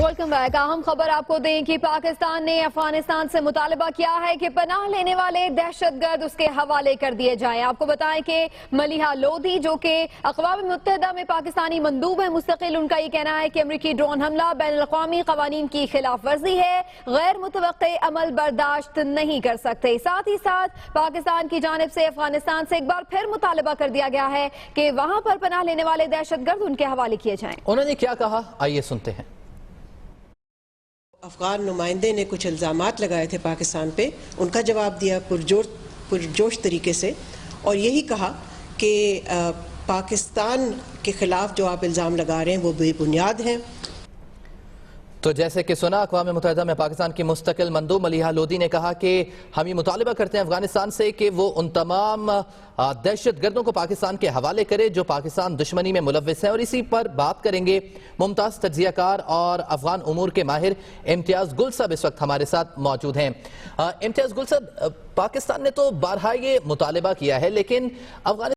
Welcome back. اہم خبر آپ کو دیں کہ پاکستان نے افغانستان سے مطالبہ کیا ہے کہ پناہ لینے والے دہشت گرد اس کے حوالے کر دیے جائیں۔ آپ کو بتائیں کہ ملیحہ لودھی جو کہ اقوام متحدہ میں پاکستانی مندوب ہے مستقل، ان کا یہ کہنا ہے کہ امریکی ڈرون حملہ بین الاقوامی قوانین کی خلاف ورزی ہے، غیر متوقع عمل برداشت نہیں کر سکتے۔ ساتھ ہی ساتھ پاکستان کی جانب سے افغانستان سے ایک بار پھر مطالبہ کر دیا گیا ہے کہ وہاں پر پناہ لینے والے دہشت گرد ان کے حوالے کیے جائیں۔ انہوں نے کیا کہا، آئیے سنتے ہیں۔ افغان نمائندے نے کچھ الزامات لگائے تھے پاکستان پہ، ان کا جواب دیا پرجوش طریقے سے، اور یہی کہا کہ پاکستان کے خلاف جو آپ الزام لگا رہے ہیں وہ بے بنیاد ہیں۔ تو جیسے کہ سنا، اقوام متحدہ میں پاکستان کی مستقل مندوب ملیحہ لودھی نے کہا کہ ہم یہ مطالبہ کرتے ہیں افغانستان سے کہ وہ ان تمام دہشت گردوں کو پاکستان کے حوالے کرے جو پاکستان دشمنی میں ملوث ہیں، اور اسی پر بات کریں گے ممتاز تجزیہ کار اور افغان امور کے ماہر امتیاز گل صاحب اس وقت ہمارے ساتھ موجود ہیں۔ امتیاز گل صاحب، پاکستان نے تو بارہا یہ مطالبہ کیا ہے، لیکن افغانستان